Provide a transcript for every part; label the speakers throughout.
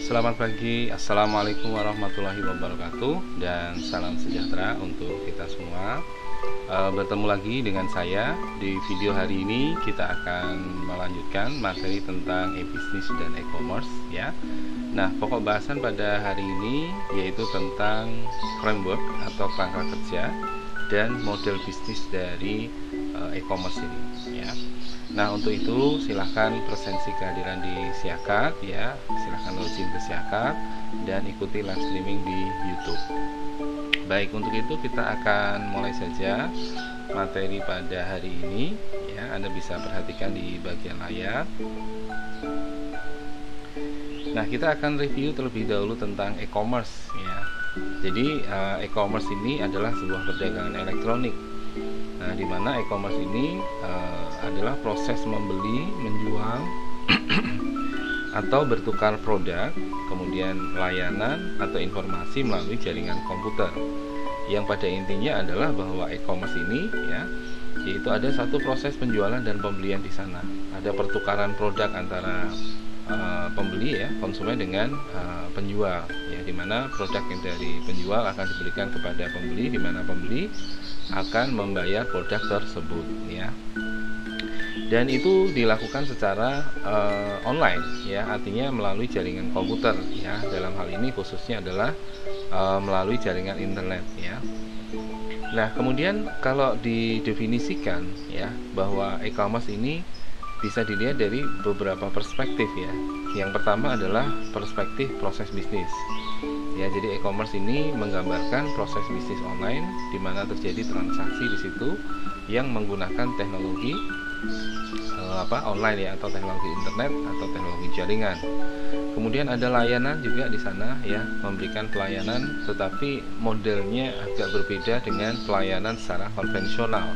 Speaker 1: Selamat pagi, Assalamualaikum warahmatullahi wabarakatuh, dan salam sejahtera untuk kita semua. Bertemu lagi dengan saya. Di video hari ini kita akan melanjutkan materi tentang e-business dan e-commerce ya. Nah, pokok bahasan pada hari ini yaitu tentang framework atau kerangka kerja dan model bisnis dari e-commerce ini ya. Nah, untuk itu silahkan presensi kehadiran di Siakat ya, silahkan login ke Siakat dan ikuti live streaming di YouTube. Baik, untuk itu kita akan mulai saja materi pada hari ini ya. Anda bisa perhatikan di bagian layar. Nah, kita akan review terlebih dahulu tentang e-commerce ya. Jadi e-commerce ini adalah sebuah perdagangan elektronik. Nah, di mana e-commerce ini adalah proses membeli, menjual, atau bertukar produk, kemudian layanan atau informasi melalui jaringan komputer. Yang pada intinya adalah bahwa e-commerce ini ya, yaitu ada satu proses penjualan dan pembelian di sana. Ada pertukaran produk antara pembeli ya, konsumen dengan penjual ya, di mana produk yang dari penjual akan diberikan kepada pembeli, di mana pembeli akan membayar produk tersebut ya. Dan itu dilakukan secara online ya, artinya melalui jaringan komputer ya. Dalam hal ini khususnya adalah melalui jaringan internet ya. Nah, kemudian kalau didefinisikan ya, bahwa e-commerce ini bisa dilihat dari beberapa perspektif ya. Yang pertama adalah perspektif proses bisnis. Ya, jadi e-commerce ini menggambarkan proses bisnis online di mana terjadi transaksi di situ yang menggunakan teknologi online ya, atau teknologi internet atau teknologi jaringan. Kemudian ada layanan juga di sana ya, memberikan pelayanan tetapi modelnya agak berbeda dengan pelayanan secara konvensional,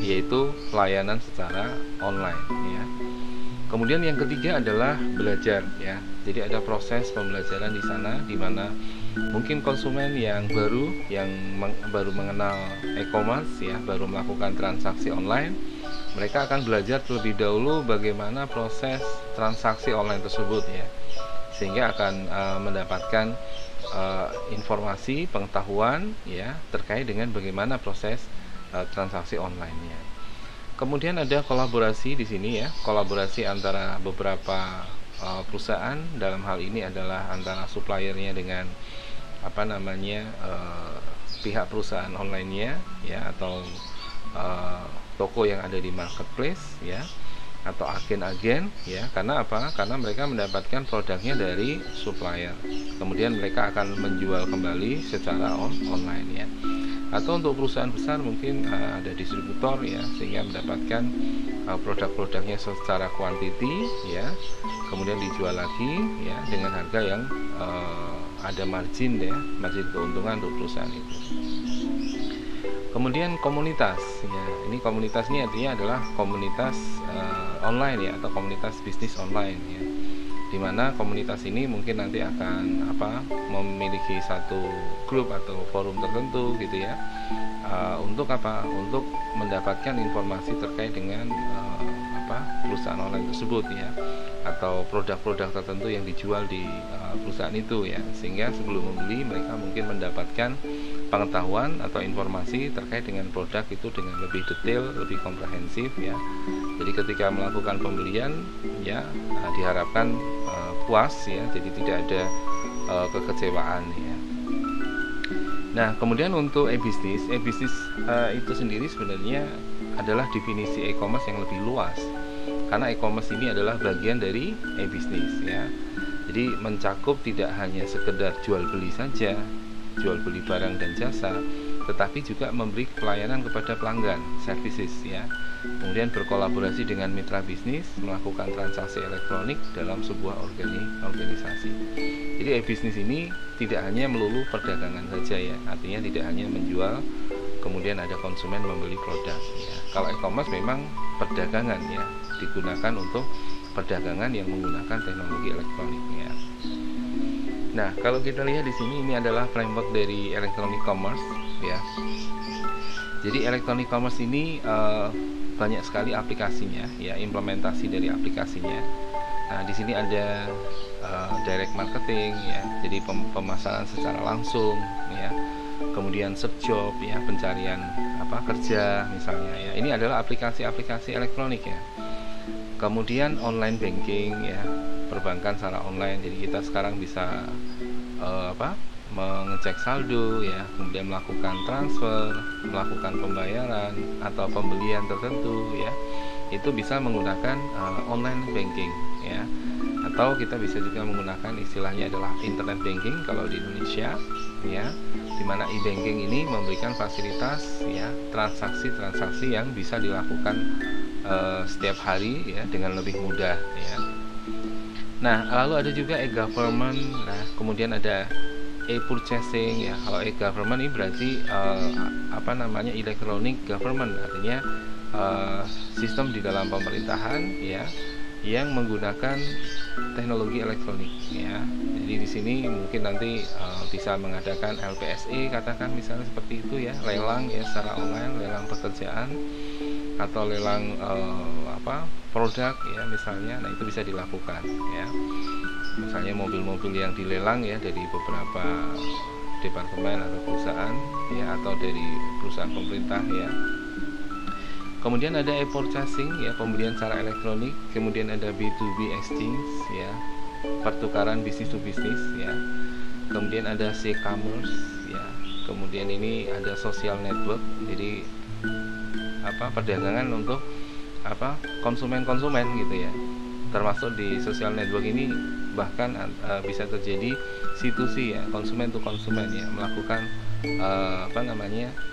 Speaker 1: yaitu pelayanan secara online ya. Kemudian yang ketiga adalah belajar ya. Jadi ada proses pembelajaran di sana di mana mungkin konsumen yang baru mengenal e-commerce ya, baru melakukan transaksi online, mereka akan belajar terlebih dahulu bagaimana proses transaksi online tersebut ya. Sehingga akan mendapatkan informasi, pengetahuan ya terkait dengan bagaimana proses transaksi online-nya. Kemudian ada kolaborasi di sini ya, kolaborasi antara beberapa perusahaan. Dalam hal ini adalah antara suppliernya dengan pihak perusahaan online-nya ya, atau toko yang ada di marketplace ya, atau agen-agen ya. Karena apa? Karena mereka mendapatkan produknya dari supplier, kemudian mereka akan menjual kembali secara online ya. Atau untuk perusahaan besar mungkin ada distributor ya, sehingga mendapatkan produk-produknya secara kuantiti ya, kemudian dijual lagi ya dengan harga yang ada margin ya, margin keuntungan untuk perusahaan itu. Kemudian komunitas ya, ini komunitas ini artinya adalah komunitas online ya, atau komunitas bisnis online ya, dimana komunitas ini mungkin nanti akan memiliki satu grup atau forum tertentu gitu ya, untuk untuk mendapatkan informasi terkait dengan perusahaan online tersebut ya, atau produk-produk tertentu yang dijual di perusahaan itu ya, sehingga sebelum membeli mereka mungkin mendapatkan pengetahuan atau informasi terkait dengan produk itu dengan lebih detail, lebih komprehensif ya. Jadi ketika melakukan pembelian ya, diharapkan puas ya, jadi tidak ada kekecewaan ya. Nah, kemudian untuk e-business itu sendiri sebenarnya adalah definisi e-commerce yang lebih luas, karena e-commerce ini adalah bagian dari e-business ya. Jadi mencakup tidak hanya sekedar jual beli saja, jual beli barang dan jasa, tetapi juga memberi pelayanan kepada pelanggan, services ya. Kemudian berkolaborasi dengan mitra bisnis, melakukan transaksi elektronik dalam sebuah organisasi. Jadi e-business ini tidak hanya melulu perdagangan saja ya, artinya tidak hanya menjual kemudian ada konsumen membeli produk ya. Kalau e-commerce memang perdagangan ya, digunakan untuk perdagangan yang menggunakan teknologi elektronik ya. Nah, kalau kita lihat di sini, ini adalah framework dari electronic commerce ya. Jadi electronic commerce ini banyak sekali aplikasinya ya, implementasi dari aplikasinya. Nah, di sini ada direct marketing ya, jadi pemasaran secara langsung ya. Kemudian search job ya, pencarian kerja misalnya ya. Ini adalah aplikasi-aplikasi elektronik ya. Kemudian online banking ya, perbankan secara online. Jadi kita sekarang bisa mengecek saldo ya, kemudian melakukan transfer, melakukan pembayaran atau pembelian tertentu ya. Itu bisa menggunakan online banking ya. Atau kita bisa juga menggunakan istilahnya adalah internet banking kalau di Indonesia ya, di mana e-banking ini memberikan fasilitas ya, transaksi-transaksi yang bisa dilakukan setiap hari ya dengan lebih mudah ya. Nah, lalu ada juga e-government. Nah, kemudian ada e-purchasing ya. Kalau e-government ini berarti electronic government, artinya sistem di dalam pemerintahan ya yang menggunakan teknologi elektronik ya. Jadi di sini mungkin nanti bisa mengadakan LPSE, katakan misalnya seperti itu ya, lelang ya secara online, lelang pekerjaan atau lelang produk ya misalnya. Nah, itu bisa dilakukan ya. Misalnya mobil-mobil yang dilelang ya dari beberapa departemen atau perusahaan ya, atau dari perusahaan pemerintah ya. Kemudian ada e-purchasing ya, pembelian secara elektronik. Kemudian ada B2B exchange ya, pertukaran bisnis to bisnis ya. Kemudian ada e-commerce ya. Kemudian ini ada social network, jadi perdagangan untuk konsumen-konsumen gitu ya. Termasuk di social network ini bahkan bisa terjadi C2C ya, konsumen to konsumen ya, melakukan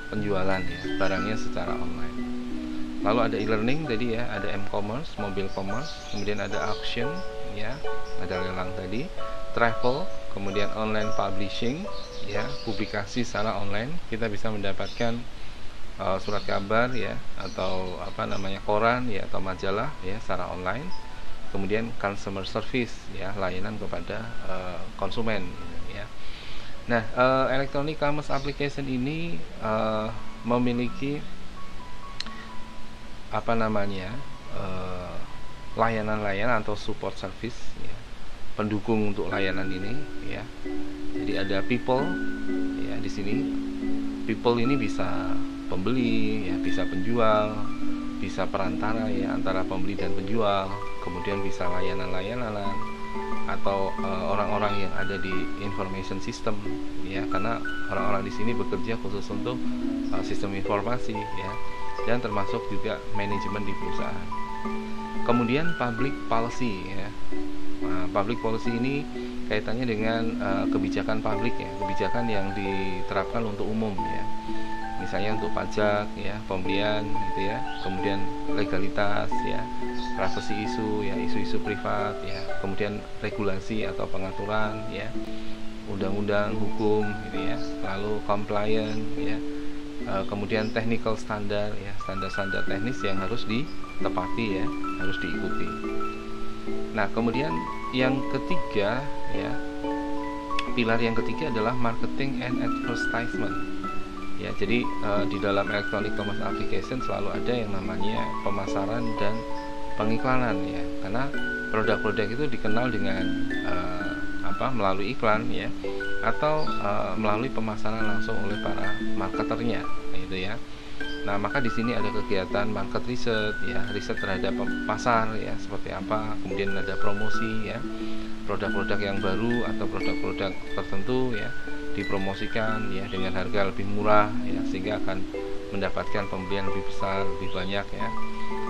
Speaker 1: penjualan ya barangnya secara online. Lalu ada e-learning tadi ya, ada m-commerce, mobile commerce, kemudian ada auction ya, ada lelang tadi, travel, kemudian online publishing ya, publikasi secara online. Kita bisa mendapatkan surat kabar ya, atau koran ya, atau majalah ya secara online. Kemudian consumer service ya, layanan kepada konsumen ya. Nah, electronic commerce application ini memiliki layanan-layanan atau support service ya, pendukung untuk layanan ini ya. Jadi ada people ya di sini. People ini bisa pembeli ya, bisa penjual, bisa perantara ya antara pembeli dan penjual, kemudian bisa layanan-layanan atau orang-orang yang ada di information system ya, karena orang-orang di sini bekerja khusus untuk sistem informasi ya, dan termasuk juga manajemen di perusahaan. Kemudian public policy ya. Nah, public policy ini kaitannya dengan kebijakan publik ya, kebijakan yang diterapkan untuk umum ya. Misalnya untuk pajak ya, pembelian gitu ya, kemudian legalitas ya, privacy isu ya, isu-isu privat ya, kemudian regulasi atau pengaturan ya, undang-undang, hukum gitu ya, lalu compliance ya, kemudian technical standard ya, standar-standar teknis yang harus ditepati ya, harus diikuti. Nah, kemudian yang ketiga ya, pilar yang ketiga adalah marketing and advertisement. Ya, jadi di dalam electronic commerce application selalu ada yang namanya pemasaran dan pengiklanan ya, karena produk-produk itu dikenal dengan melalui iklan ya, atau melalui pemasaran langsung oleh para marketernya gitu ya. Nah, maka di sini ada kegiatan market research ya, riset terhadap pasar ya seperti apa, kemudian ada promosi ya, produk-produk yang baru atau produk-produk tertentu ya dipromosikan ya dengan harga lebih murah ya, sehingga akan mendapatkan pembelian lebih besar, lebih banyak ya.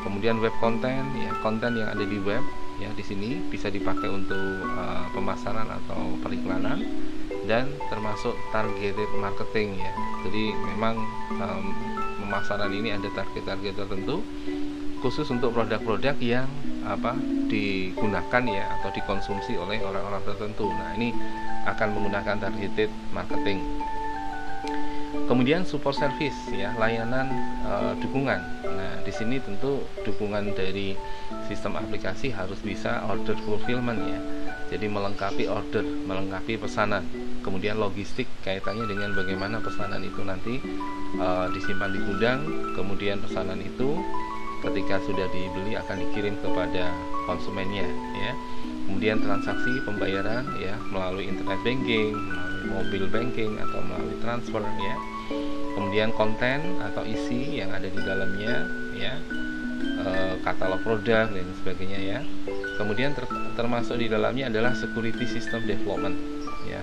Speaker 1: Kemudian web konten ya, konten yang ada di web ya, di sini bisa dipakai untuk pemasaran atau periklanan, dan termasuk targeted marketing ya. Jadi memang pemasaran ini ada target-target tertentu khusus untuk produk-produk yang digunakan ya atau dikonsumsi oleh orang-orang tertentu. Nah, ini akan menggunakan targeted marketing. Kemudian support service ya, layanan dukungan. Nah, di sini tentu dukungan dari sistem aplikasi harus bisa order fulfillment ya. Jadi melengkapi order, melengkapi pesanan. Kemudian logistik kaitannya dengan bagaimana pesanan itu nanti disimpan di gudang, kemudian pesanan itu ketika sudah dibeli akan dikirim kepada konsumennya ya. Kemudian transaksi pembayaran ya melalui internet banking, melalui mobile banking atau melalui transfer ya. Kemudian konten atau isi yang ada di dalamnya ya, katalog produk dan sebagainya ya. Kemudian termasuk di dalamnya adalah security system development ya.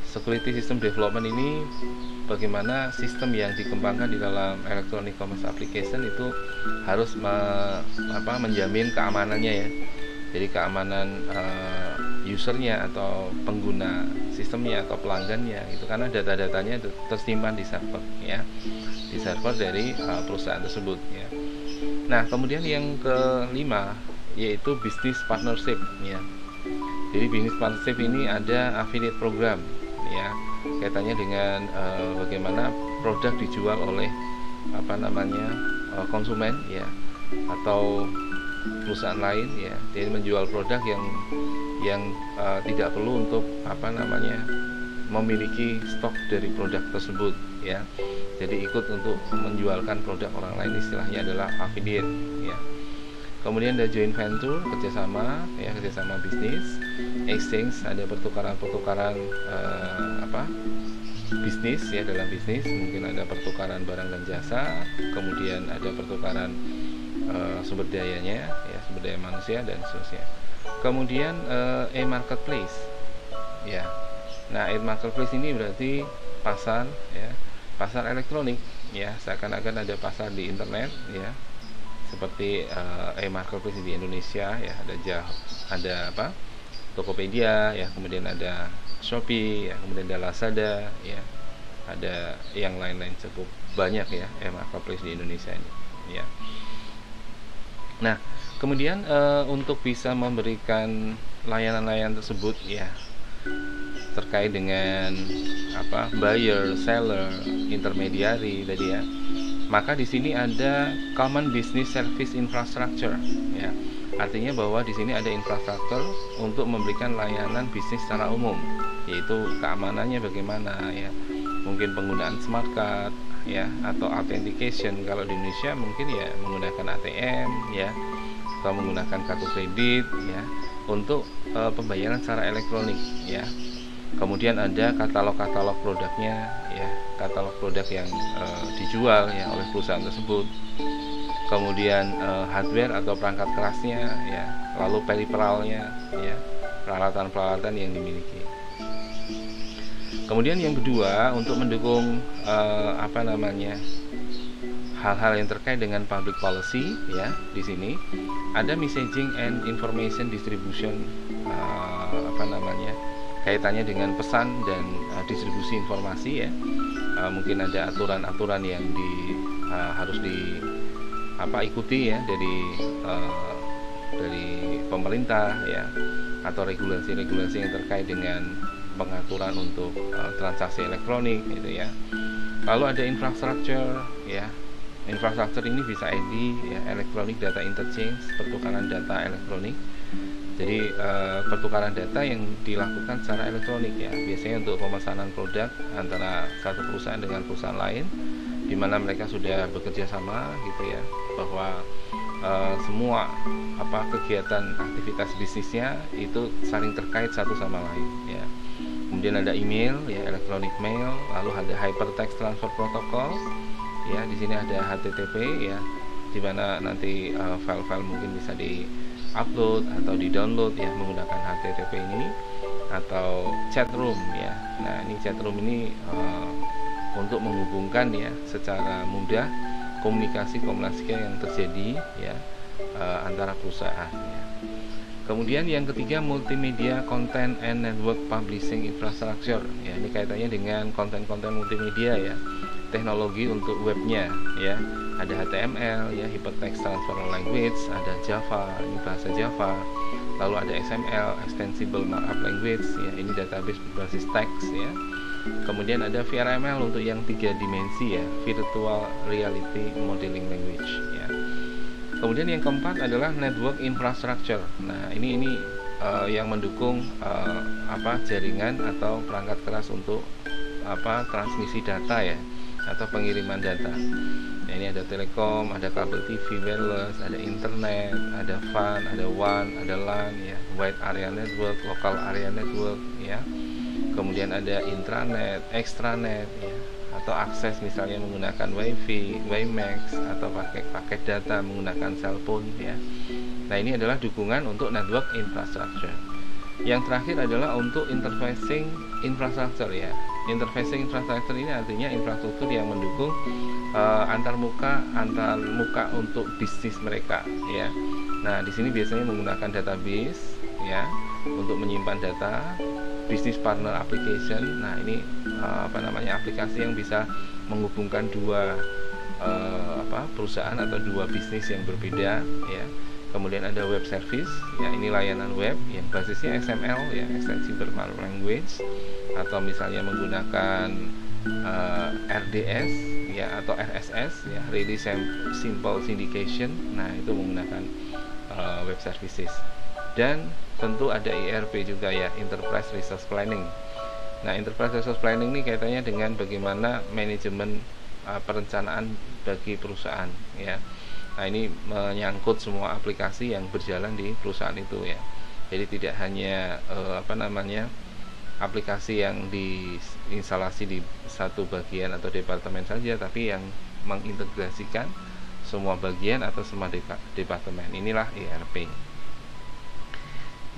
Speaker 1: Security system development ini bagaimana sistem yang dikembangkan di dalam electronic commerce application itu harus menjamin keamanannya ya. Jadi keamanan usernya atau pengguna sistemnya atau pelanggannya itu, karena data-datanya tersimpan di server ya, di server dari perusahaan tersebut ya. Nah, kemudian yang kelima yaitu business partnership ya. Jadi business partnership ini ada affiliate program ya, kaitannya dengan bagaimana produk dijual oleh konsumen ya, atau perusahaan lain ya. Dia menjual produk yang tidak perlu untuk memiliki stok dari produk tersebut ya. Jadi ikut untuk menjualkan produk orang lain, istilahnya adalah affiliate ya. Kemudian ada joint venture, kerjasama ya, kerjasama bisnis. Exchange, ada pertukaran bisnis ya, dalam bisnis mungkin ada pertukaran barang dan jasa. Kemudian ada pertukaran sumber dayanya ya, sumber daya manusia dan seterusnya. Kemudian e-marketplace ya. Nah, e-marketplace ini berarti pasar ya, pasar elektronik ya, seakan-akan ada pasar di internet ya, seperti e-marketplace di Indonesia ya, ada Tokopedia ya, kemudian ada Shopee ya, kemudian ada Lazada ya, ada yang lain-lain cukup banyak ya e-marketplace di Indonesia ini ya. Nah, kemudian untuk bisa memberikan layanan-layanan tersebut ya, terkait dengan buyer, seller, intermediary tadi ya, maka di sini ada common business service infrastructure ya. Artinya bahwa di sini ada infrastruktur untuk memberikan layanan bisnis secara umum, yaitu keamanannya bagaimana ya, mungkin penggunaan smart card ya, atau authentication kalau di Indonesia mungkin ya menggunakan ATM ya, atau menggunakan kartu kredit ya, untuk pembayaran secara elektronik ya. Kemudian ada katalog produknya ya, katalog produk yang dijual ya oleh perusahaan tersebut. Kemudian hardware atau perangkat kerasnya ya, lalu periferalnya ya, peralatan-peralatan yang dimiliki. Kemudian yang kedua, untuk mendukung hal-hal yang terkait dengan public policy ya, di sini ada messaging and information distribution, kaitannya dengan pesan dan distribusi informasi ya. Mungkin ada aturan-aturan yang harus ikuti ya dari pemerintah ya, atau regulasi-regulasi yang terkait dengan pengaturan untuk transaksi elektronik gitu ya. Lalu ada infrastruktur ya. Infrastruktur ini bisa ID ya, electronic data interchange, pertukaran data elektronik. Jadi pertukaran data yang dilakukan secara elektronik ya, biasanya untuk pemesanan produk antara satu perusahaan dengan perusahaan lain, di mana mereka sudah bekerja sama gitu ya, bahwa semua kegiatan aktivitas bisnisnya itu saling terkait satu sama lain ya. Kemudian ada email ya, electronic mail, lalu ada hypertext transfer protocol ya, di sini ada HTTP ya, di mana nanti file-file mungkin bisa di-upload atau di-download ya menggunakan HTTP ini, atau chat room ya. Nah, ini chat room ini untuk menghubungkan ya secara mudah komunikasi yang terjadi ya antara perusahaan ya. Kemudian yang ketiga, multimedia content and network publishing infrastructure ya, ini kaitannya dengan konten-konten multimedia ya, teknologi untuk webnya ya. Ada HTML ya, hypertext transfer language, ada Java, ini bahasa Java, lalu ada XML, extensible markup language ya, ini database berbasis teks ya. Kemudian ada VRML untuk yang 3 dimensi ya, virtual reality modeling language ya. Kemudian yang keempat adalah network infrastructure. Nah, ini yang mendukung jaringan atau perangkat keras untuk transmisi data ya, atau pengiriman data Nah, ini ada telekom, ada kabel TV, wireless, ada internet, ada WAN, ada WAN, ada LAN, ya, wide area network, local area network, ya. Kemudian ada intranet, extranet, ya, atau akses misalnya menggunakan WiFi, WiMAX, atau pakai paket data menggunakan cellphone, ya. Nah, ini adalah dukungan untuk network infrastructure. Yang terakhir adalah untuk interfacing infrastructure, ya. Interfacing infrastructure ini artinya infrastruktur yang mendukung antar muka untuk bisnis mereka, ya. Nah, di sini biasanya menggunakan database, ya, untuk menyimpan data, business partner application. Nah, ini aplikasi yang bisa menghubungkan dua perusahaan atau dua bisnis yang berbeda, ya. Kemudian ada web service, ya, ini layanan web yang basisnya XML, ya, Extensible Language, atau misalnya menggunakan RDS, ya, atau RSS, ya, Really Simple Syndication. Nah, itu menggunakan web services. Dan tentu ada ERP juga, ya, Enterprise Resource Planning. Nah, Enterprise Resource Planning ini kaitannya dengan bagaimana manajemen perencanaan bagi perusahaan, ya. Nah, ini menyangkut semua aplikasi yang berjalan di perusahaan itu, ya. Jadi tidak hanya aplikasi yang diinstalasi di satu bagian atau departemen saja, tapi yang mengintegrasikan semua bagian atau semua departemen. Inilah ERP.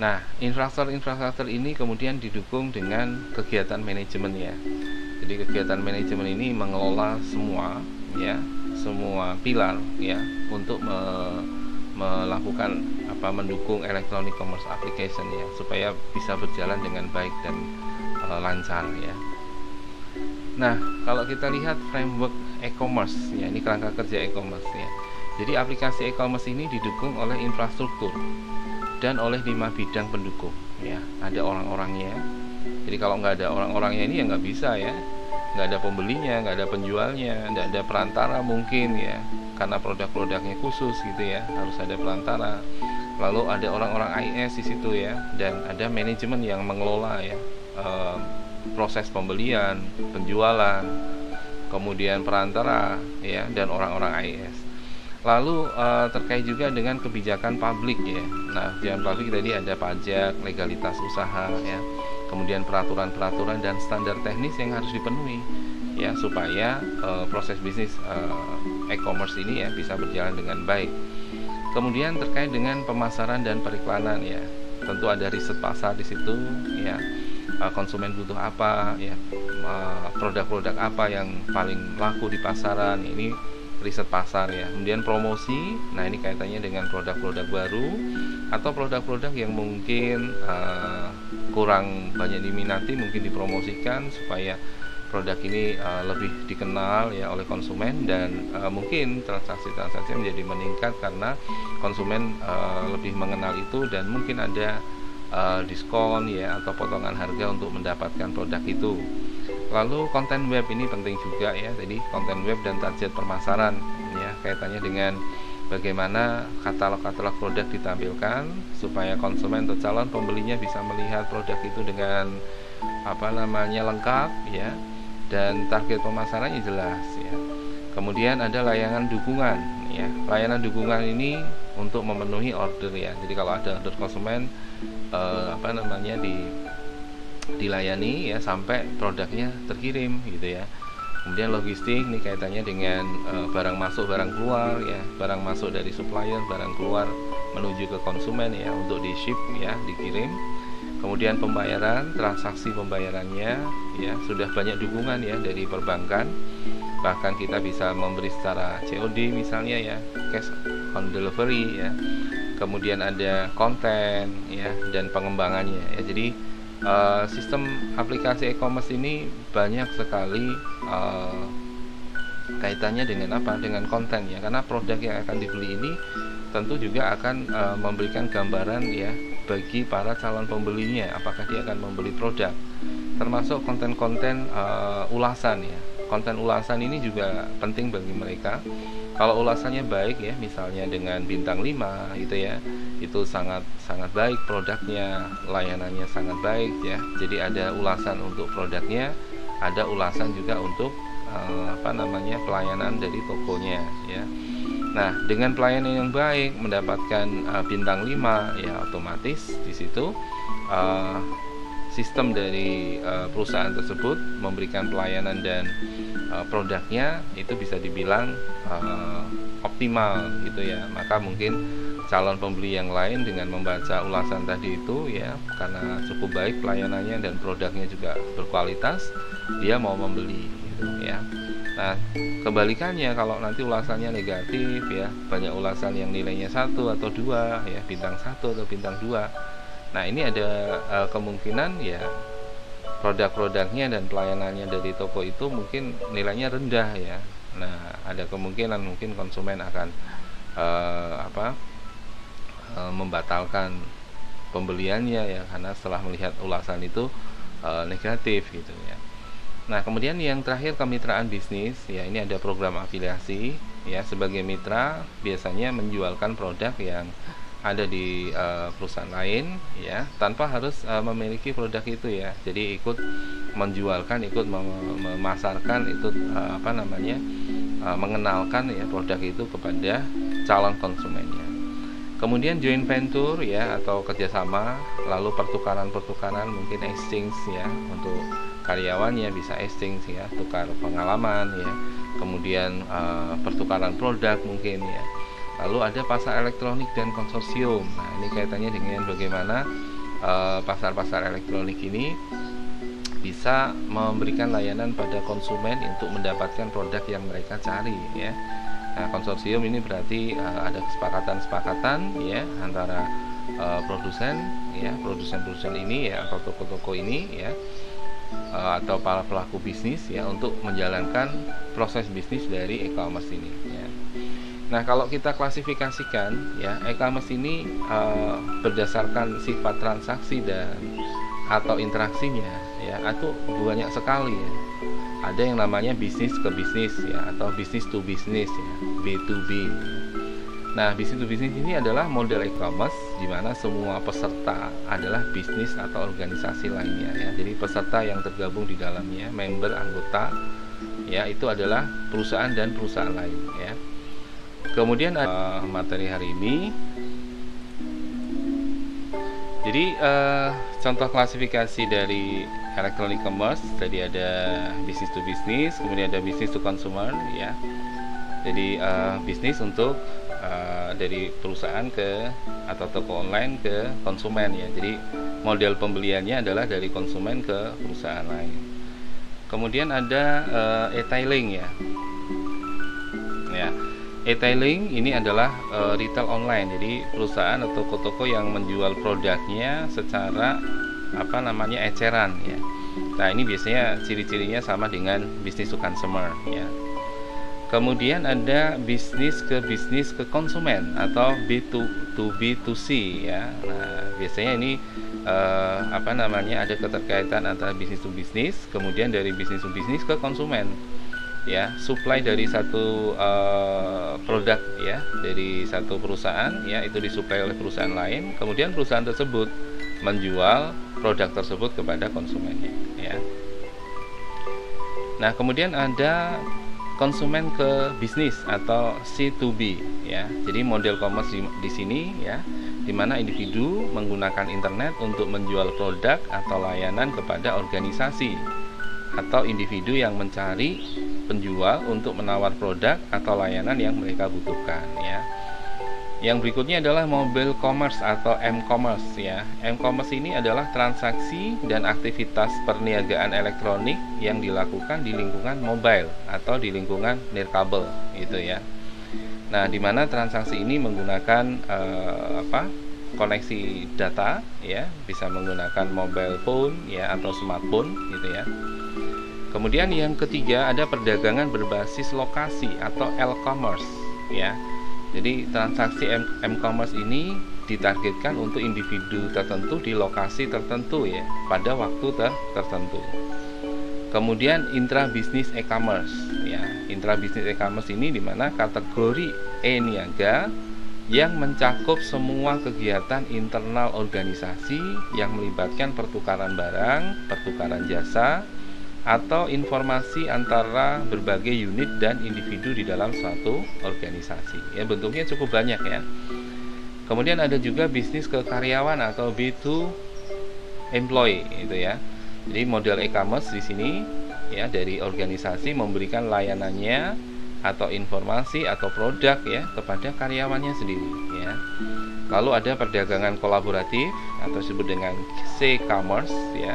Speaker 1: Nah, infrastruktur ini kemudian didukung dengan kegiatan manajemen, ya. Jadi kegiatan manajemen ini mengelola semua, ya, semua pilar, ya, untuk melakukan mendukung electronic commerce application, ya, supaya bisa berjalan dengan baik dan lancar, ya. Nah, kalau kita lihat framework e-commerce, ya, ini kerangka kerja e-commerce, ya. Jadi aplikasi e-commerce ini didukung oleh infrastruktur dan oleh 5 bidang pendukung, ya. Ada orang-orangnya. Jadi kalau nggak ada orang-orangnya ini, ya nggak bisa, ya. Nggak ada pembelinya, nggak ada penjualnya, nggak ada perantara mungkin, ya, karena produk-produknya khusus, gitu, ya, harus ada perantara. Lalu ada orang-orang IS di situ, ya, dan ada manajemen yang mengelola, ya, proses pembelian, penjualan, kemudian perantara, ya, dan orang-orang IS. Lalu terkait juga dengan kebijakan publik, ya. Nah, kebijakan publik tadi ada pajak, legalitas usaha, ya, kemudian peraturan-peraturan dan standar teknis yang harus dipenuhi, ya, supaya proses bisnis e-commerce ini, ya, bisa berjalan dengan baik. Kemudian terkait dengan pemasaran dan periklanan, ya, tentu ada riset pasar di situ, ya, konsumen butuh apa, ya, produk-produk apa yang paling laku di pasaran, ini riset pasar, ya. Kemudian promosi, nah ini kaitannya dengan produk-produk baru atau produk-produk yang mungkin kurang banyak diminati, mungkin dipromosikan supaya produk ini lebih dikenal, ya, oleh konsumen, dan mungkin transaksi-transaksi menjadi meningkat karena konsumen lebih mengenal itu, dan mungkin ada diskon, ya, atau potongan harga untuk mendapatkan produk itu. Lalu konten web ini penting juga, ya. Jadi konten web dan target pemasaran, ya, kaitannya dengan bagaimana katalog-katalog produk ditampilkan supaya konsumen atau calon pembelinya bisa melihat produk itu dengan lengkap, ya, dan target pemasarannya jelas, ya. Kemudian ada layanan dukungan, ya. Layanan dukungan ini untuk memenuhi order, ya. Jadi kalau ada order konsumen dilayani, ya, sampai produknya terkirim, gitu, ya. Kemudian logistik ini kaitannya dengan barang masuk, barang keluar, ya, barang masuk dari supplier, barang keluar menuju ke konsumen, ya, untuk di ship, ya, dikirim. Kemudian pembayaran, transaksi pembayarannya, ya, sudah banyak dukungan, ya, dari perbankan. Bahkan kita bisa memberi secara COD misalnya, ya, cash on delivery, ya. Kemudian ada konten, ya, dan pengembangannya, ya. Jadi sistem aplikasi e-commerce ini banyak sekali kaitannya dengan dengan konten, ya, karena produk yang akan dibeli ini tentu juga akan memberikan gambaran, ya, bagi para calon pembelinya apakah dia akan membeli produk, termasuk konten-konten ulasan, ya. Konten ulasan ini juga penting bagi mereka. Kalau ulasannya baik, ya, misalnya dengan bintang 5, gitu, ya, itu sangat baik produknya, layanannya sangat baik, ya. Jadi ada ulasan untuk produknya, ada ulasan juga untuk pelayanan dari tokonya ya. Nah, dengan pelayanan yang baik mendapatkan bintang 5 ya, otomatis di situ sistem dari perusahaan tersebut memberikan pelayanan dan produknya itu bisa dibilang optimal gitu ya. Maka mungkin calon pembeli yang lain dengan membaca ulasan tadi itu ya, karena cukup baik pelayanannya dan produknya juga berkualitas, dia mau membeli gitu ya. Nah, kebalikannya kalau nanti ulasannya negatif ya, banyak ulasan yang nilainya 1 atau 2 ya, bintang 1 atau bintang 2. Nah, ini ada kemungkinan ya produk-produknya dan pelayanannya dari toko itu mungkin nilainya rendah ya. Nah, ada kemungkinan mungkin konsumen akan membatalkan pembeliannya ya, karena setelah melihat ulasan itu negatif gitu ya. Nah, kemudian yang terakhir, kemitraan bisnis ya, ini ada program afiliasi ya. Sebagai mitra biasanya menjualkan produk yang ada di perusahaan lain ya, tanpa harus memiliki produk itu ya. Jadi ikut menjualkan, ikut memasarkan, ikut mengenalkan ya produk itu kepada calon konsumennya. Kemudian joint venture ya, atau kerjasama, lalu pertukaran mungkin exchange ya, untuk karyawannya bisa exchange ya, tukar pengalaman ya. Kemudian pertukaran produk mungkin ya. Lalu ada pasar elektronik dan konsorsium. Nah, ini kaitannya dengan bagaimana pasar-pasar elektronik ini bisa memberikan layanan pada konsumen untuk mendapatkan produk yang mereka cari ya. Nah, konsorsium ini berarti ada kesepakatan ya antara produsen ini ya, atau toko-toko ini ya, atau para pelaku bisnis ya, untuk menjalankan proses bisnis dari e-commerce ini ya. Nah, kalau kita klasifikasikan ya, e-commerce ini berdasarkan sifat transaksi dan atau interaksinya ya, itu banyak sekali ya. Ada yang namanya bisnis ke bisnis ya, atau bisnis to bisnis ya, B2B. Nah, bisnis to bisnis ini adalah model e-commerce di mana semua peserta adalah bisnis atau organisasi lainnya ya. Jadi peserta yang tergabung di dalamnya, member, anggota ya, itu adalah perusahaan dan perusahaan lain ya. Kemudian ada materi hari ini. Jadi contoh klasifikasi dari electronic commerce tadi ada business to business, kemudian ada business to consumer ya. Jadi bisnis untuk dari perusahaan ke atau toko online ke konsumen ya. Jadi model pembeliannya adalah dari konsumen ke perusahaan lain. Kemudian ada e-tailing ya. Ya. E-tailing ini adalah retail online. Jadi perusahaan atau toko-toko yang menjual produknya secara eceran ya. Nah, ini biasanya ciri-cirinya sama dengan business to consumer ya. Kemudian ada bisnis ke konsumen atau B2B2C ya. Nah, biasanya ini ada keterkaitan antara bisnis to bisnis, kemudian dari bisnis to bisnis ke konsumen ya. Supply dari satu produk ya, dari satu perusahaan ya, itu disuplai oleh perusahaan lain, kemudian perusahaan tersebut menjual produk tersebut kepada konsumennya ya. Nah, kemudian ada konsumen ke bisnis atau C2B ya. Jadi model commerce di sini ya, di mana individu menggunakan internet untuk menjual produk atau layanan kepada organisasi atau individu yang mencari penjual untuk menawar produk atau layanan yang mereka butuhkan ya. Yang berikutnya adalah mobile commerce atau m-commerce ya. M-commerce ini adalah transaksi dan aktivitas perniagaan elektronik yang dilakukan di lingkungan mobile atau di lingkungan nirkabel gitu ya. Nah, di mana transaksi ini menggunakan koneksi data ya, bisa menggunakan mobile phone ya atau smartphone gitu ya. Kemudian yang ketiga ada perdagangan berbasis lokasi atau L-commerce ya. Jadi transaksi M-commerce ini ditargetkan untuk individu tertentu di lokasi tertentu ya, pada waktu tertentu. Kemudian intra-business e-commerce ya. Intra-business e-commerce ini dimana kategori e-niaga yang mencakup semua kegiatan internal organisasi yang melibatkan pertukaran barang, pertukaran jasa, atau informasi antara berbagai unit dan individu di dalam suatu organisasi. Ya, bentuknya cukup banyak ya. Kemudian ada juga bisnis ke karyawan atau B2 employee itu ya. Jadi model e-commerce di sini ya, dari organisasi memberikan layanannya atau informasi atau produk ya kepada karyawannya sendiri ya. Lalu ada perdagangan kolaboratif atau disebut dengan C-commerce ya.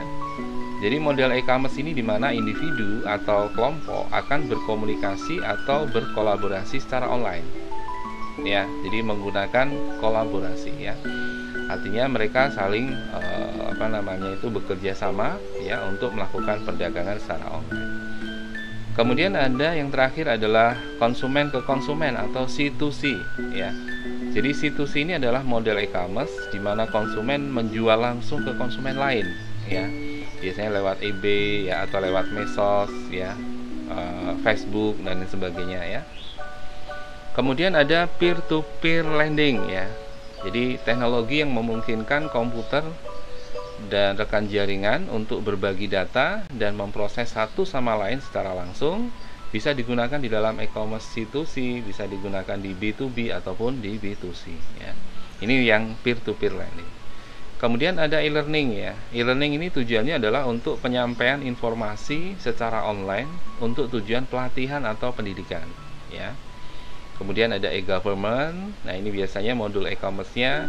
Speaker 1: Jadi model e-commerce ini di mana individu atau kelompok akan berkomunikasi atau berkolaborasi secara online. Ya, jadi menggunakan kolaborasi ya. Artinya mereka saling bekerja sama ya untuk melakukan perdagangan secara online. Kemudian ada yang terakhir adalah konsumen ke konsumen atau C2C ya. Jadi C2C ini adalah model e-commerce di mana konsumen menjual langsung ke konsumen lain ya. Biasanya lewat eBay ya atau lewat medsos ya, Facebook dan lain sebagainya ya. Kemudian ada peer-to-peer lending ya. Jadi teknologi yang memungkinkan komputer dan rekan jaringan untuk berbagi data dan memproses satu sama lain secara langsung, bisa digunakan di dalam e-commerce C2C, bisa digunakan di B2B ataupun di B2C ya. Ini yang peer-to-peer lending. Kemudian ada e-learning ya. E-learning ini tujuannya adalah untuk penyampaian informasi secara online untuk tujuan pelatihan atau pendidikan ya. Kemudian ada e-government. Nah, ini biasanya modul e-commerce-nya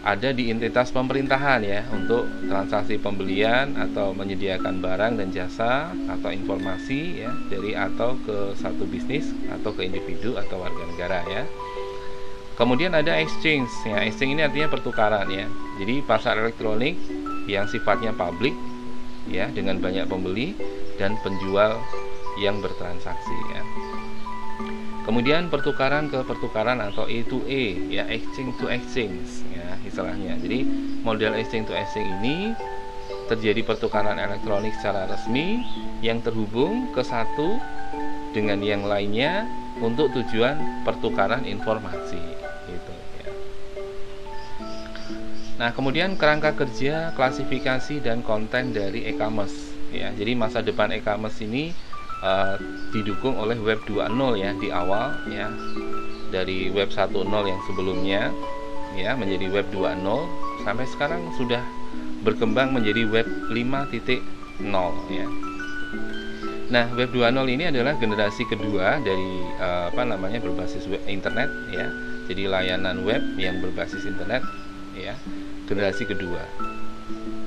Speaker 1: ada di entitas pemerintahan ya, untuk transaksi pembelian atau menyediakan barang dan jasa atau informasi ya dari atau ke satu bisnis atau ke individu atau warga negara ya. Kemudian ada exchange ya. Exchange ini artinya pertukaran ya. Jadi pasar elektronik yang sifatnya publik ya, dengan banyak pembeli dan penjual yang bertransaksi ya. Kemudian pertukaran ke pertukaran atau A2A ya, exchange to exchange ya istilahnya. Jadi model exchange to exchange ini terjadi pertukaran elektronik secara resmi yang terhubung ke satu dengan yang lainnya untuk tujuan pertukaran informasi gitu ya. Nah, kemudian kerangka kerja, klasifikasi dan konten dari e-commerce ya. Jadi masa depan e-commerce ini didukung oleh Web 2.0 ya di awal ya, dari Web 1.0 yang sebelumnya ya menjadi Web 2.0 sampai sekarang sudah berkembang menjadi Web 5.0 ya. Nah, Web 2.0 ini adalah generasi kedua dari berbasis web internet ya. Jadi layanan web yang berbasis internet ya, generasi kedua.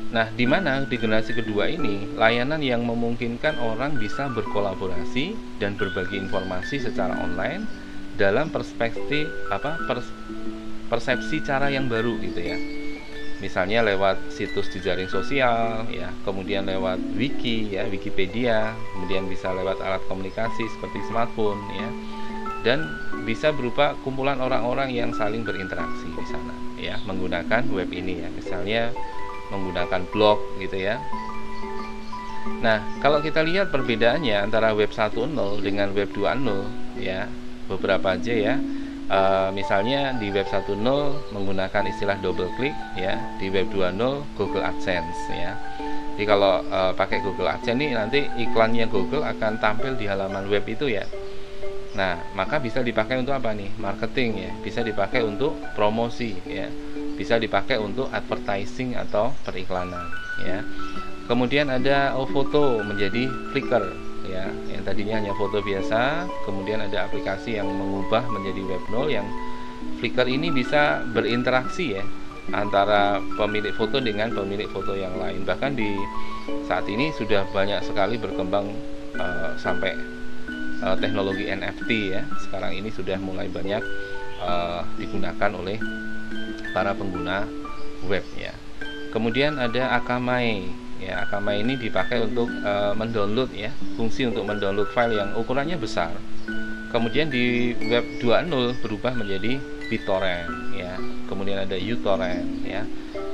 Speaker 1: Nah, di mana di generasi kedua ini layanan yang memungkinkan orang bisa berkolaborasi dan berbagi informasi secara online dalam persepsi cara yang baru gitu ya. Misalnya lewat situs di jaring sosial ya, kemudian lewat wiki ya, Wikipedia, kemudian bisa lewat alat komunikasi seperti smartphone ya. Dan bisa berupa kumpulan orang-orang yang saling berinteraksi di sana ya, menggunakan web ini ya. Misalnya menggunakan blog gitu ya. Nah, kalau kita lihat perbedaannya antara Web 1.0 dengan Web 2.0 ya, beberapa aja ya. Misalnya di Web 1.0 menggunakan istilah double click ya, di Web 2.0 Google AdSense ya. Jadi kalau pakai Google AdSense ini nanti iklannya Google akan tampil di halaman web itu ya. Nah, maka bisa dipakai untuk apa nih? Marketing ya, bisa dipakai untuk promosi ya, bisa dipakai untuk advertising atau periklanan ya. Kemudian ada foto menjadi Flickr ya, yang tadinya hanya foto biasa, kemudian ada aplikasi yang mengubah menjadi Web 0 yang Flickr ini bisa berinteraksi ya antara pemilik foto dengan pemilik foto yang lain. Bahkan di saat ini sudah banyak sekali berkembang sampai teknologi NFT ya. Sekarang ini sudah mulai banyak digunakan oleh para pengguna web ya. Kemudian ada Akamai ya. Akamai ini dipakai untuk mendownload ya, fungsi untuk mendownload file yang ukurannya besar. Kemudian di Web 2.0 berubah menjadi BitTorrent ya. Kemudian ada uTorrent ya.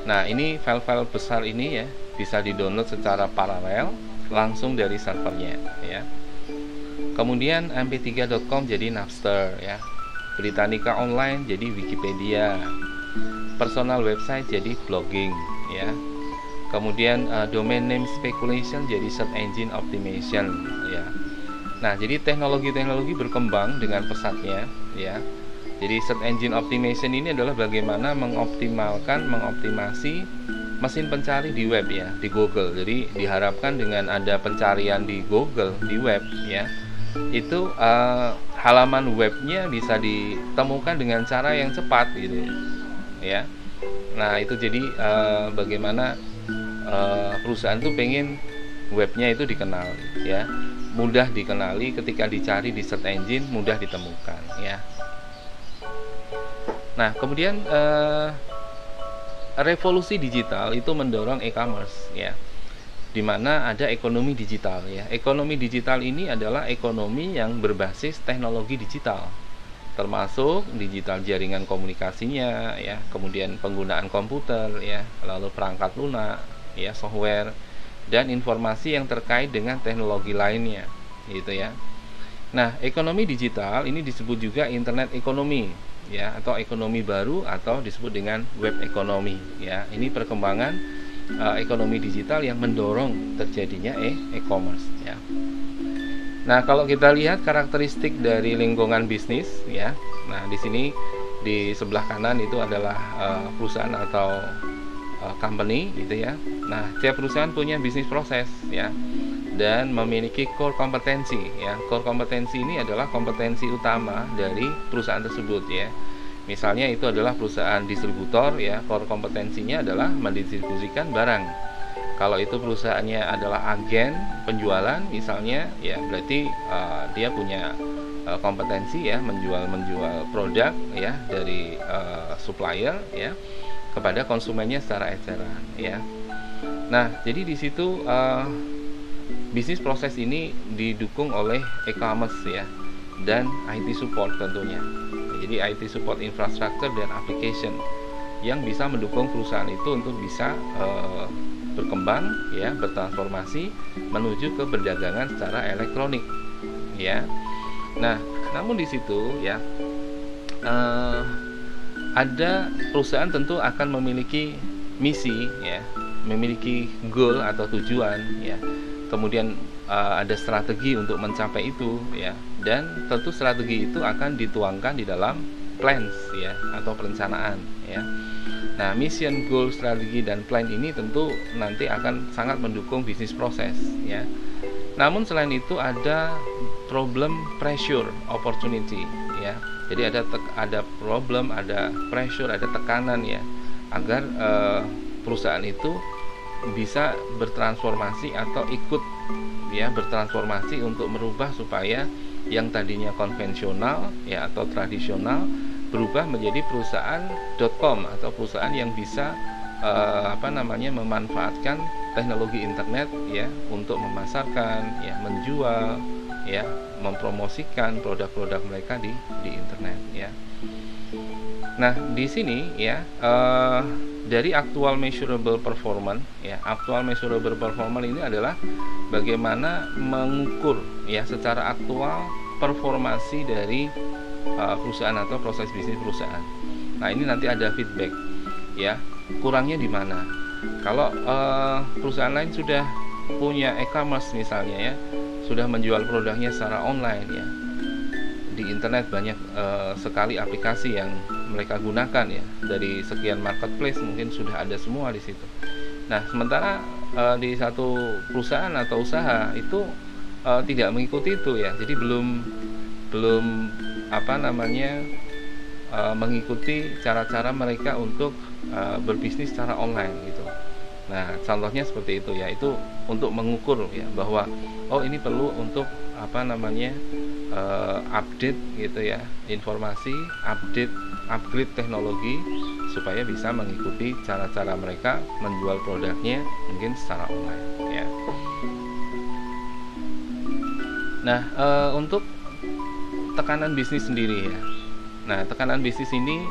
Speaker 1: Nah, ini file-file besar ini ya bisa didownload secara paralel langsung dari servernya ya. Kemudian mp3.com jadi Napster ya. Britannica Online jadi Wikipedia. Personal website jadi blogging ya. Kemudian domain name speculation jadi search engine optimization ya. Nah, jadi teknologi-teknologi berkembang dengan pesatnya ya. Jadi search engine optimization ini adalah bagaimana mengoptimasi mesin pencari di web ya, di Google. Jadi diharapkan dengan ada pencarian di Google di web ya, itu halaman webnya bisa ditemukan dengan cara yang cepat gitu ya. Nah, itu jadi bagaimana perusahaan tuh pengen webnya itu dikenal ya, mudah dikenali, ketika dicari di search engine mudah ditemukan ya. Nah, kemudian revolusi digital itu mendorong e-commerce ya, di mana ada ekonomi digital ya. Ekonomi digital ini adalah ekonomi yang berbasis teknologi digital, termasuk digital jaringan komunikasinya ya, kemudian penggunaan komputer ya, lalu perangkat lunak ya, software, dan informasi yang terkait dengan teknologi lainnya gitu ya. Nah, ekonomi digital ini disebut juga internet ekonomi ya, atau ekonomi baru, atau disebut dengan web ekonomi ya. Ini perkembangan ekonomi digital yang mendorong terjadinya e-commerce ya. Nah, kalau kita lihat karakteristik dari lingkungan bisnis ya. Nah, di sini di sebelah kanan itu adalah perusahaan atau company gitu ya. Nah, tiap perusahaan punya bisnis proses ya, dan memiliki core kompetensi ya. Core kompetensi ini adalah kompetensi utama dari perusahaan tersebut ya. Misalnya itu adalah perusahaan distributor ya, core kompetensinya adalah mendistribusikan barang. Kalau itu perusahaannya adalah agen penjualan misalnya ya, berarti dia punya kompetensi ya, menjual produk ya dari supplier ya kepada konsumennya secara eceran ya. Nah, jadi di situ bisnis proses ini didukung oleh e-commerce ya, dan IT support tentunya. Jadi IT support infrastructure dan application yang bisa mendukung perusahaan itu untuk bisa berkembang ya, bertransformasi menuju ke perdagangan secara elektronik ya. Nah, namun di situ ya ada perusahaan tentu akan memiliki misi ya, memiliki goal atau tujuan ya. Kemudian ada strategi untuk mencapai itu ya, dan tentu strategi itu akan dituangkan di dalam plans ya, atau perencanaan ya. Nah, mission, goal, strategi, dan plan ini tentu nanti akan sangat mendukung bisnis proses ya. Namun selain itu ada problem, pressure, opportunity ya. Jadi ada problem, ada pressure, ada tekanan ya, agar perusahaan itu bisa bertransformasi atau ikut ya bertransformasi untuk merubah supaya yang tadinya konvensional ya atau tradisional berubah menjadi perusahaan .com atau perusahaan yang bisa memanfaatkan teknologi internet ya untuk memasarkan ya, menjual ya, mempromosikan produk-produk mereka di internet ya. Nah, di sini ya dari actual measurable performance ya, actual measurable performance ini adalah bagaimana mengukur ya secara aktual performasi dari perusahaan atau proses bisnis perusahaan. Nah, ini nanti ada feedback ya, kurangnya di mana. Kalau perusahaan lain sudah punya e-commerce misalnya ya, sudah menjual produknya secara online ya, di internet banyak sekali aplikasi yang mereka gunakan ya, dari sekian marketplace mungkin sudah ada semua di situ. Nah, sementara di satu perusahaan atau usaha itu tidak mengikuti itu ya, jadi belum mengikuti cara-cara mereka untuk berbisnis secara online gitu. Nah, contohnya seperti itu ya, itu untuk mengukur ya bahwa ini perlu untuk update gitu ya, informasi, upgrade teknologi supaya bisa mengikuti cara-cara mereka menjual produknya mungkin secara online ya. Nah, untuk tekanan bisnis sendiri ya. Nah, tekanan bisnis ini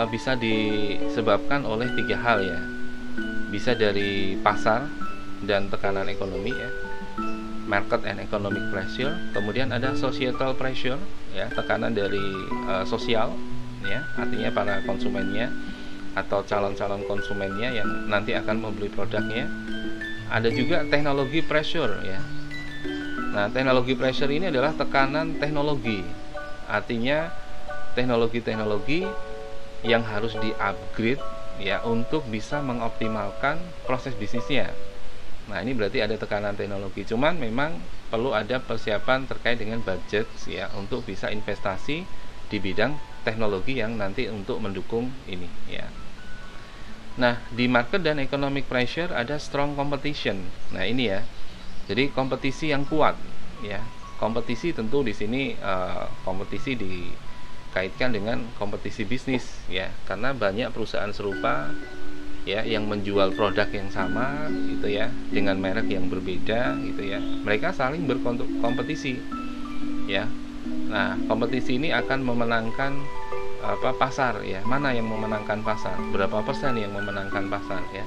Speaker 1: bisa disebabkan oleh 3 hal ya. Bisa dari pasar dan tekanan ekonomi ya, market and economic pressure. Kemudian ada societal pressure ya, tekanan dari sosial ya, artinya para konsumennya. atau calon-calon konsumennya yang nanti akan membeli produknya. Ada juga teknologi pressure ya. Nah, teknologi pressure ini adalah tekanan teknologi. Artinya teknologi-teknologi yang harus di-upgrade ya untuk bisa mengoptimalkan proses bisnisnya. Nah, ini berarti ada tekanan teknologi. Cuman memang perlu ada persiapan terkait dengan budget ya untuk bisa investasi di bidang teknologi yang nanti untuk mendukung ini ya. Nah, di market dan economic pressure ada strong competition. Nah, ini ya. Jadi kompetisi yang kuat ya. Kompetisi tentu di sini kompetisi dikaitkan dengan kompetisi bisnis ya. Karena banyak perusahaan serupa ya yang menjual produk yang sama gitu ya dengan merek yang berbeda gitu ya. Mereka saling berkompetisi ya. Nah, kompetisi ini akan memenangkan pasar ya. Mana yang memenangkan pasar? Berapa persen yang memenangkan pasar ya?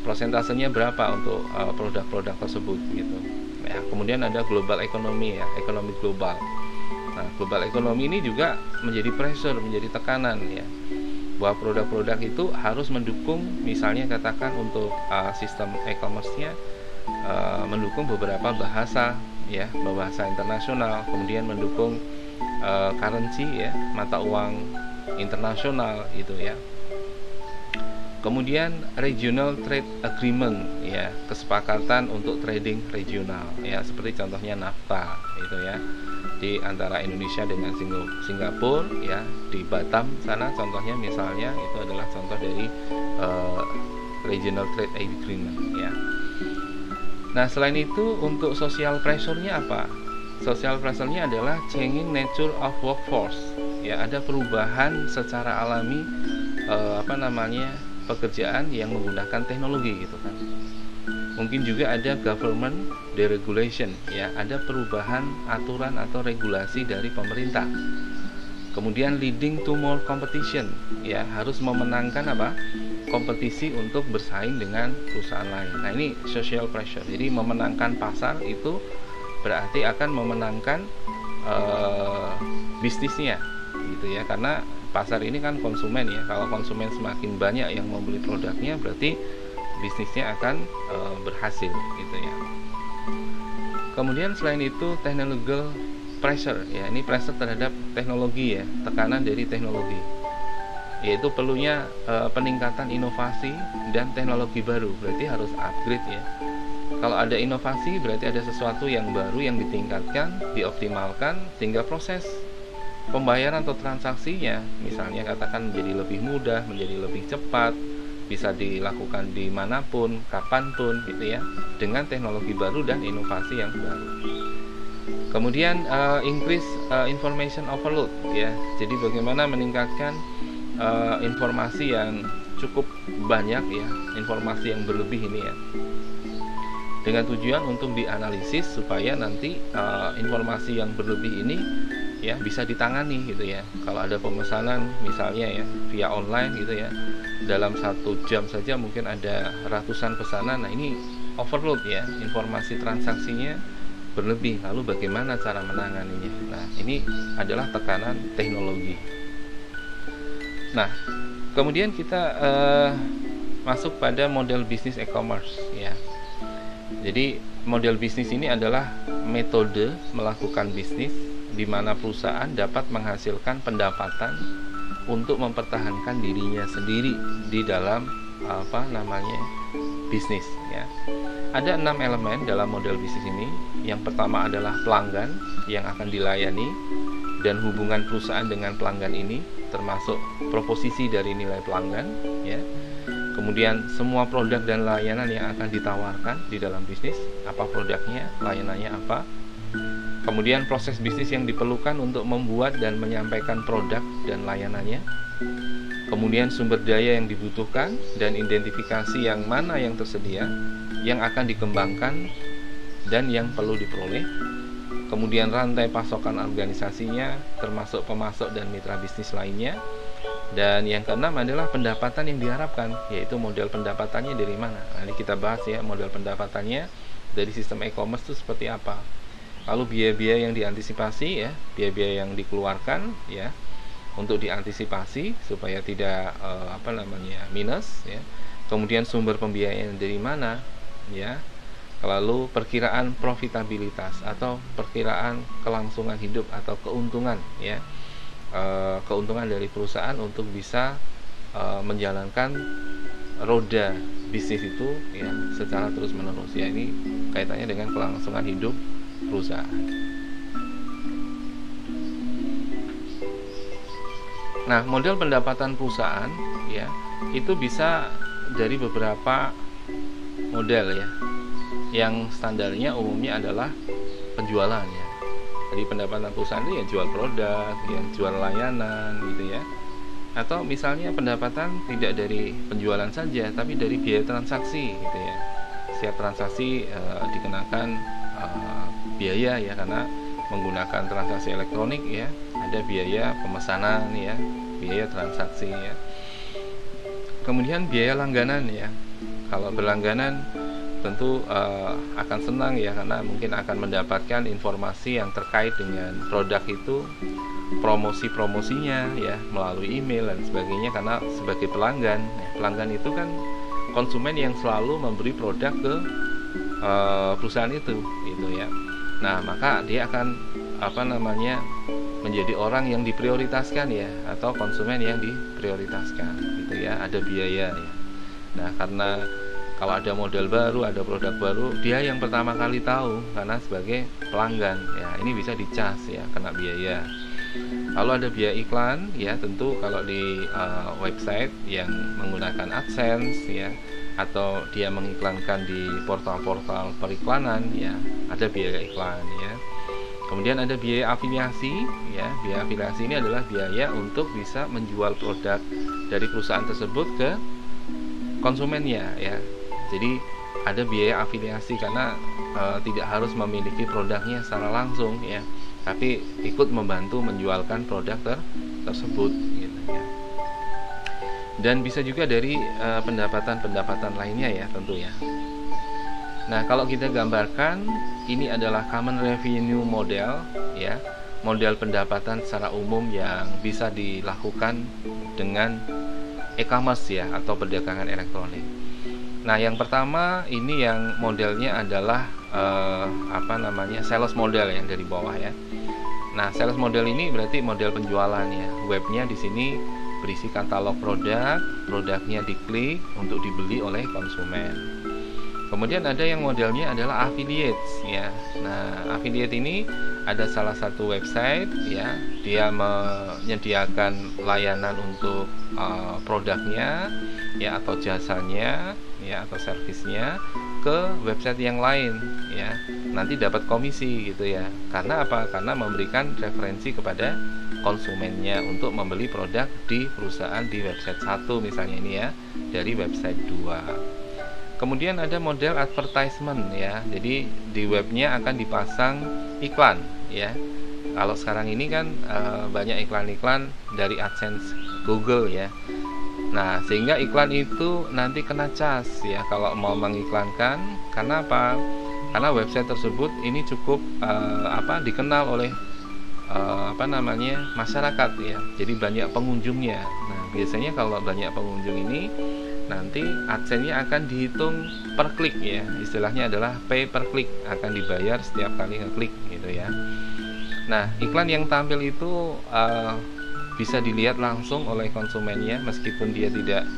Speaker 1: Prosentasenya berapa untuk produk-produk tersebut gitu. Ya, kemudian ada global economy ya, ekonomi global. Nah, global economy ini juga menjadi pressure, menjadi tekanan ya. Bahwa produk-produk itu harus mendukung, misalnya katakan untuk sistem e-commerce-nya mendukung beberapa bahasa ya, bahasa internasional, kemudian mendukung currency ya, mata uang internasional itu ya. Kemudian regional trade agreement ya, kesepakatan untuk trading regional ya, seperti contohnya NAFTA itu ya, di antara Indonesia dengan Singapura ya, di Batam sana contohnya misalnya itu adalah contoh dari regional trade agreement ya. Nah, selain itu untuk social pressure-nya apa? Social pressure-nya adalah changing nature of workforce ya, ada perubahan secara alami pekerjaan yang menggunakan teknologi gitu kan. Mungkin juga ada government deregulation ya, ada perubahan aturan atau regulasi dari pemerintah. Kemudian leading to more competition ya, harus memenangkan kompetisi untuk bersaing dengan perusahaan lain. Nah, ini social pressure. Jadi memenangkan pasar itu berarti akan memenangkan bisnisnya gitu ya, karena pasar ini kan konsumen ya. Kalau konsumen semakin banyak yang membeli produknya, berarti bisnisnya akan berhasil gitu ya. Kemudian selain itu technological pressure ya, ini pressure terhadap teknologi ya, tekanan dari teknologi, yaitu perlunya peningkatan inovasi dan teknologi baru, berarti harus upgrade ya. Kalau ada inovasi berarti ada sesuatu yang baru yang ditingkatkan, dioptimalkan sehingga proses pembayaran atau transaksinya misalnya katakan menjadi lebih mudah, menjadi lebih cepat, bisa dilakukan dimanapun, kapanpun gitu ya, dengan teknologi baru dan inovasi yang baru. Kemudian increase information overload ya, jadi bagaimana meningkatkan informasi yang cukup banyak ya, informasi yang berlebih ini ya, dengan tujuan untuk dianalisis supaya nanti informasi yang berlebih ini ya bisa ditangani gitu ya. Kalau ada pemesanan misalnya ya via online gitu ya, dalam 1 jam saja mungkin ada ratusan pesanan. Nah, ini overload ya, informasi transaksinya berlebih, lalu bagaimana cara menanganinya. Nah, ini adalah tekanan teknologi. Nah, kemudian kita masuk pada model bisnis e-commerce ya. Jadi model bisnis ini adalah metode melakukan bisnis di mana perusahaan dapat menghasilkan pendapatan untuk mempertahankan dirinya sendiri di dalam bisnis ya. Ada 6 elemen dalam model bisnis ini. Yang pertama adalah pelanggan yang akan dilayani dan hubungan perusahaan dengan pelanggan ini, termasuk proposisi dari nilai pelanggan ya. Kemudian semua produk dan layanan yang akan ditawarkan di dalam bisnis, apa produknya, layanannya apa. Kemudian proses bisnis yang diperlukan untuk membuat dan menyampaikan produk dan layanannya. Kemudian sumber daya yang dibutuhkan dan identifikasi yang mana yang tersedia, yang akan dikembangkan dan yang perlu diperoleh. Kemudian rantai pasokan organisasinya, termasuk pemasok dan mitra bisnis lainnya. Dan yang keenam adalah pendapatan yang diharapkan, yaitu model pendapatannya dari mana. Nanti kita bahas ya, model pendapatannya dari sistem e-commerce itu seperti apa. Lalu biaya-biaya yang diantisipasi ya, biaya-biaya yang dikeluarkan ya. untuk diantisipasi supaya tidak minus ya. Kemudian sumber pembiayaan dari mana ya, lalu perkiraan profitabilitas atau perkiraan kelangsungan hidup atau keuntungan ya, keuntungan dari perusahaan untuk bisa menjalankan roda bisnis itu ya secara terus menerus ya. Ini kaitannya dengan kelangsungan hidup perusahaan. Nah, model pendapatan perusahaan ya itu bisa dari beberapa model ya. Yang standarnya umumnya adalah penjualan ya. Jadi pendapatan perusahaan itu ya jual produk, ya jual layanan gitu ya. Atau misalnya pendapatan tidak dari penjualan saja, tapi dari biaya transaksi gitu ya. Setiap transaksi dikenakan biaya ya, karena menggunakan transaksi elektronik ya, ada biaya pemesanan ya, biaya transaksi ya. Kemudian biaya langganan ya. Kalau berlangganan tentu akan senang ya, karena mungkin akan mendapatkan informasi yang terkait dengan produk itu, promosi-promosinya ya, melalui email dan sebagainya. Karena sebagai pelanggan ya, pelanggan itu kan konsumen yang selalu memberi produk ke perusahaan itu gitu ya. Nah, maka dia akan menjadi orang yang diprioritaskan ya, atau konsumen yang diprioritaskan gitu ya. Ada biaya ya. Nah, karena kalau ada model baru, ada produk baru, dia yang pertama kali tahu karena sebagai pelanggan ya. Ini bisa dicas ya, kena biaya. Lalu ada biaya iklan ya, tentu kalau di website yang menggunakan AdSense ya, atau dia mengiklankan di portal-portal periklanan ya, ada biaya iklan ya. Kemudian ada biaya afiliasi ya. Biaya afiliasi ini adalah biaya untuk bisa menjual produk dari perusahaan tersebut ke konsumennya ya. Jadi ada biaya afiliasi karena tidak harus memiliki produknya secara langsung ya, tapi ikut membantu menjualkan produk tersebut gitu ya. Dan bisa juga dari pendapatan-pendapatan lainnya ya tentu ya. Nah, kalau kita gambarkan, ini adalah common revenue model ya, model pendapatan secara umum yang bisa dilakukan dengan e-commerce ya, atau perdagangan elektronik. Nah, yang pertama ini yang modelnya adalah sales model yang dari bawah ya. Nah, sales model ini berarti model penjualan ya. Webnya di sini berisi katalog produk, produknya diklik untuk dibeli oleh konsumen. Kemudian ada yang modelnya adalah affiliates ya. Nah, affiliate ini ada salah satu website ya, dia menyediakan layanan untuk produknya ya, atau jasanya ya, atau servisnya ke website yang lain ya. Nanti dapat komisi gitu ya. Karena apa? Karena memberikan referensi kepada konsumennya untuk membeli produk di perusahaan di website 1 misalnya ini ya, dari website 2. Kemudian ada model advertisement ya. Jadi di webnya akan dipasang iklan ya. Kalau sekarang ini kan banyak iklan-iklan dari AdSense Google ya. Nah, sehingga iklan itu nanti kena cas ya kalau mau mengiklankan. Karena apa? Karena website tersebut ini cukup dikenal oleh masyarakat ya. Jadi banyak pengunjungnya. Nah, biasanya kalau banyak pengunjung ini nanti AdSense-nya akan dihitung per klik ya. Istilahnya adalah pay per klik, akan dibayar setiap kali ngeklik gitu ya. Nah, iklan yang tampil itu bisa dilihat langsung oleh konsumennya meskipun dia tidak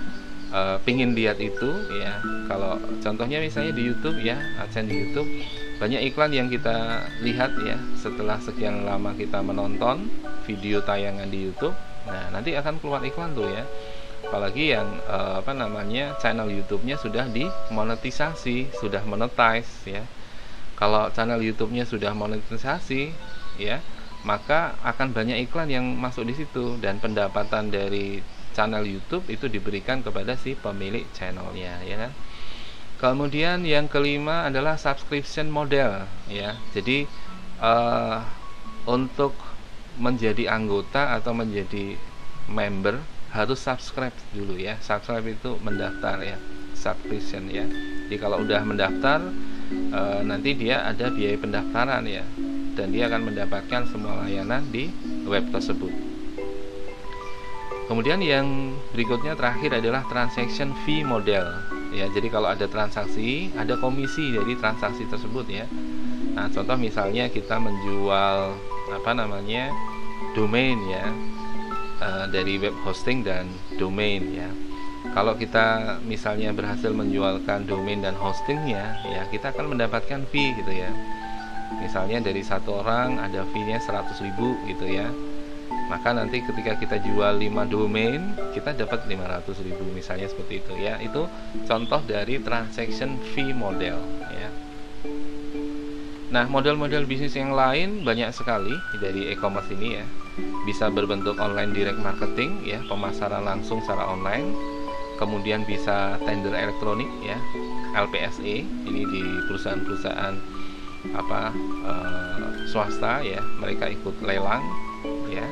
Speaker 1: pingin lihat itu ya. Kalau contohnya misalnya di YouTube ya, AdSense di YouTube, banyak iklan yang kita lihat ya setelah sekian lama kita menonton video tayangan di YouTube. Nah, nanti akan keluar iklan tuh ya. Apalagi yang channel YouTube-nya sudah dimonetisasi, sudah monetize ya. Kalau channel YouTube-nya sudah monetisasi ya, maka akan banyak iklan yang masuk di situ, dan pendapatan dari channel YouTube itu diberikan kepada si pemilik channelnya ya kan. Kemudian yang kelima adalah subscription model ya. Jadi untuk menjadi anggota atau menjadi member harus subscribe dulu ya. Subscribe itu mendaftar ya, subscription ya. Jadi kalau udah mendaftar nanti dia ada biaya pendaftaran ya, dan dia akan mendapatkan semua layanan di web tersebut. Kemudian yang berikutnya terakhir adalah transaction fee model. Ya, jadi kalau ada transaksi, ada komisi dari transaksi tersebut ya. Nah, contoh misalnya kita menjual domain ya, dari web hosting dan domain ya. Kalau kita misalnya berhasil menjualkan domain dan hostingnya, ya kita akan mendapatkan fee gitu ya. Misalnya dari satu orang ada fee-nya 100.000 gitu ya. Maka nanti ketika kita jual 5 domain, kita dapat 500.000 misalnya seperti itu ya. Itu contoh dari transaction fee model ya. Nah, model-model bisnis yang lain banyak sekali dari e-commerce ini ya. Bisa berbentuk online direct marketing ya, pemasaran langsung secara online. Kemudian bisa tender elektronik ya, LPSE, ini di perusahaan-perusahaan swasta ya, mereka ikut lelang ya,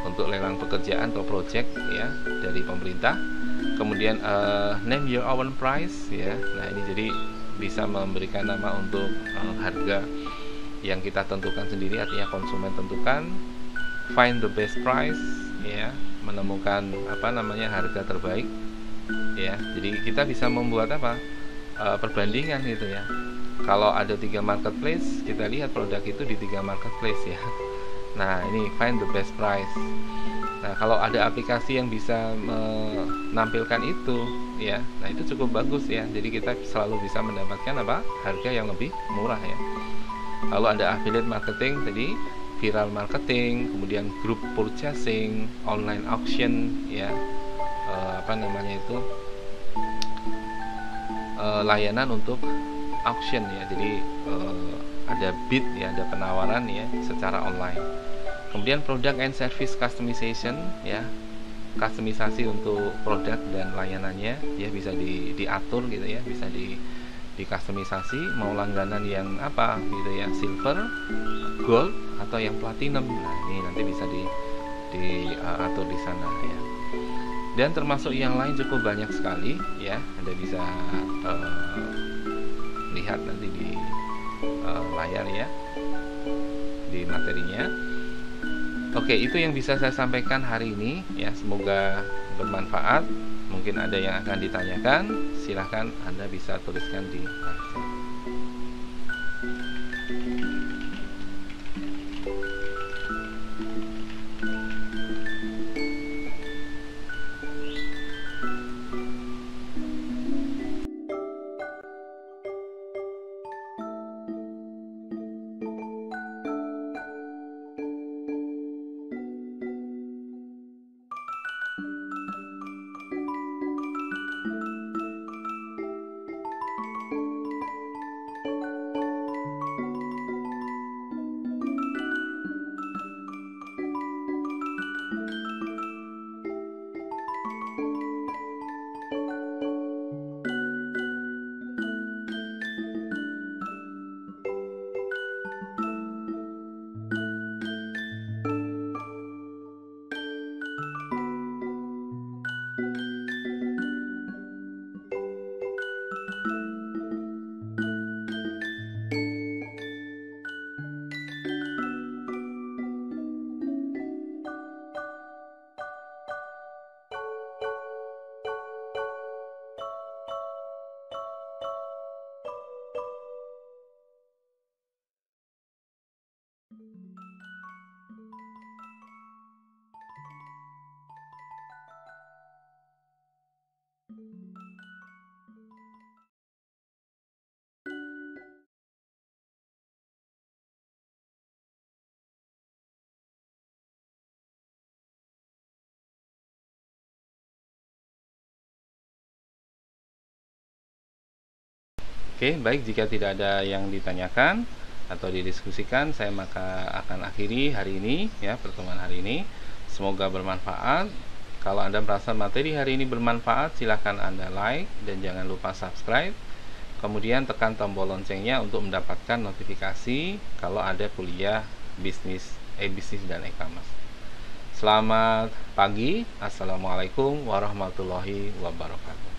Speaker 1: untuk lelang pekerjaan atau project ya dari pemerintah. Kemudian name your own price ya. Nah, ini jadi bisa memberikan nama untuk harga yang kita tentukan sendiri, artinya konsumen tentukan. Find the best price ya, menemukan harga terbaik ya. Jadi kita bisa membuat perbandingan gitu ya. Kalau ada 3 marketplace, kita lihat produk itu di 3 marketplace ya. Nah, ini find the best price. Nah, kalau ada aplikasi yang bisa menampilkan itu ya, nah itu cukup bagus ya. Jadi kita selalu bisa mendapatkan harga yang lebih murah ya. Lalu ada affiliate marketing tadi, viral marketing, kemudian group purchasing, online auction ya, layanan untuk auction ya. Jadi ada bid ya, ada penawaran ya secara online. Kemudian product and service customization ya, kustomisasi untuk produk dan layanannya ya, bisa diatur gitu ya, bisa dikustomisasi mau langganan yang gitu ya, silver, gold atau yang platinum. Nah, ini nanti bisa diatur di sana ya. Dan termasuk yang lain cukup banyak sekali ya. Anda bisa lihat nanti di layar ya, di materinya. Oke, itu yang bisa saya sampaikan hari ini ya, semoga bermanfaat. Mungkin ada yang akan ditanyakan, silahkan Anda bisa tuliskan di live chat. Oke, baik, jika tidak ada yang ditanyakan atau didiskusikan, saya maka akan akhiri hari ini ya, pertemuan hari ini. Semoga bermanfaat. Kalau Anda merasa materi hari ini bermanfaat, silahkan Anda like dan jangan lupa subscribe. Kemudian tekan tombol loncengnya untuk mendapatkan notifikasi kalau ada kuliah bisnis dan e-commerce. Selamat pagi. Assalamualaikum warahmatullahi wabarakatuh.